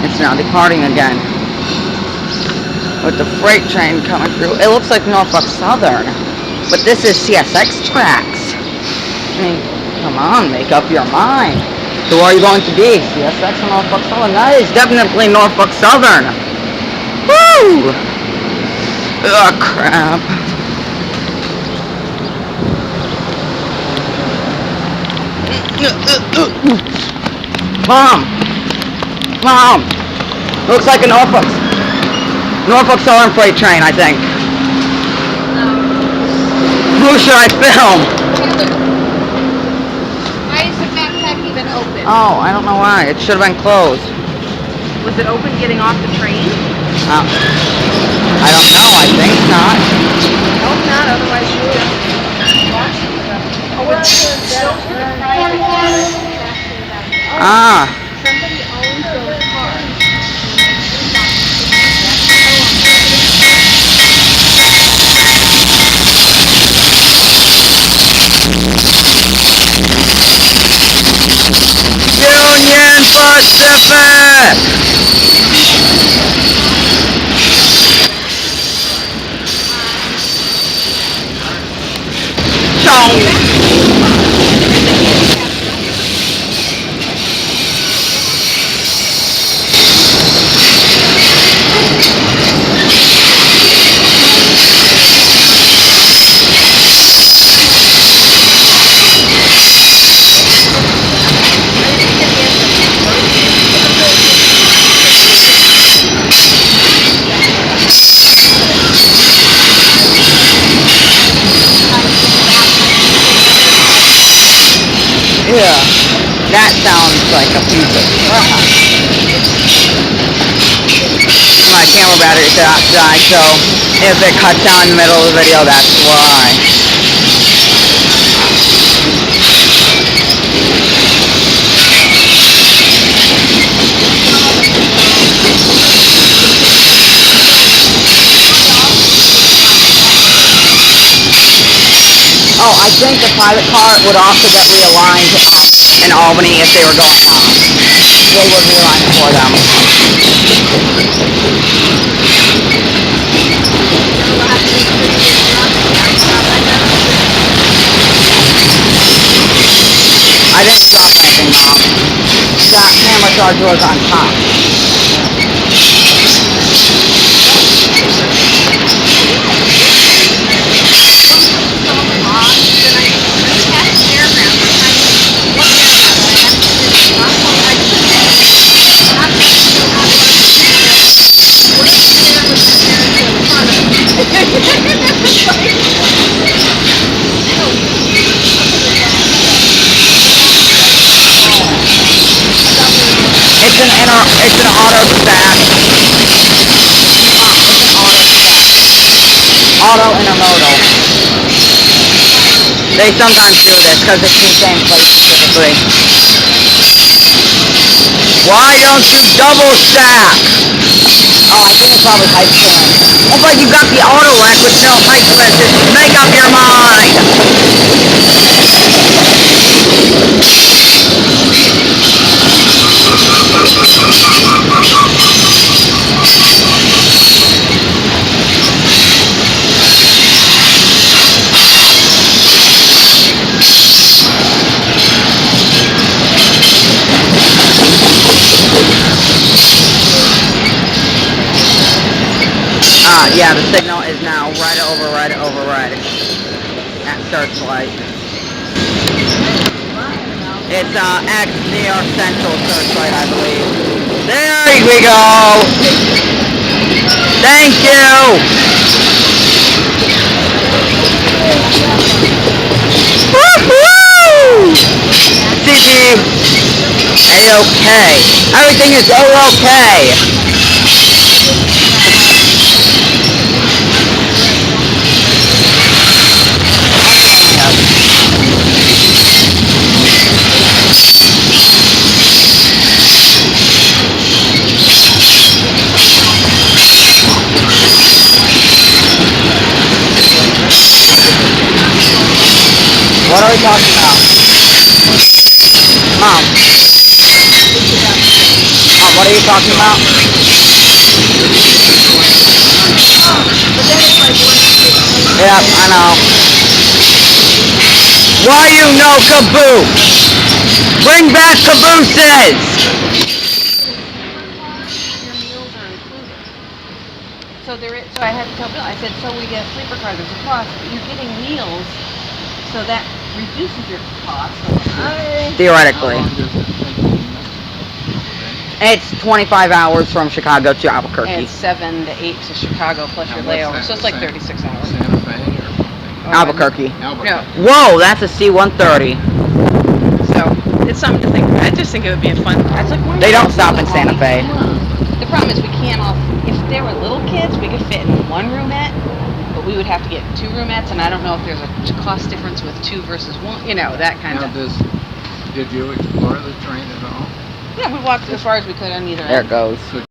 It's now departing again. With the freight train coming through. It looks like Norfolk Southern. But this is CSX tracks. I mean, come on, make up your mind. So where are you going to be? CSX or Norfolk Southern? That is definitely Norfolk Southern. Woo! Ugh, crap. Mom! Looks like a Norfolk Southern freight train, I think. Who should I film? Why is the backpack even open? Oh, I don't know why. It should have been closed. Was it open getting off the train? I don't know. I think not. I hope not, otherwise you would have lost it. Ah. Somebody owns those cars. Union Pacific! Yeah, that sounds like a piece of crap. My camera battery died, so if it cuts out in the middle of the video, that's why. Oh, I think the private car would also get realigned in Albany if they were going home. They would realign it for them. I didn't drop anything, Mom. That camera charger was on top. It's an auto stack. Auto intermodal. They sometimes do this because it's the same place specifically. Why don't you double stack? Oh, I think it's probably height clearance. It's like you got the auto rack with no height clearance. Just make up your mind. Yeah, the signal is now right over red at Searchlight. It's X New York Central Searchlight, I believe. There we go! Thank you! Woohoo! CG! A-okay. Everything is A-okay. What are we talking about? Mom. Mom, what are you talking about? But then it's like one. Yep, I know. Why you no caboose? Bring back cabooses! Your meals are included. So so I had to tell Bill, I said, so we get a sleeper car, there's a cost, but you're getting meals, so that reduces your cost. Theoretically. It's 25 hours from Chicago to Albuquerque. And 7 to 8 to Chicago plus your layover, so it's like 36 hours. Santa Fe or something. Albuquerque. No. Whoa, that's a C-130. So it's something to think about. I just think it would be a fun. It's like They don't stop in Santa Fe. The problem is we can't all. If there were little kids, we could fit in one roomette, but we would have to get 2 roomettes, and I don't know if there's a cost difference with 2 versus 1. You know, that kind Now, of. did you explore the train at all? Yeah, we walked as far as we could on either There end. it goes. So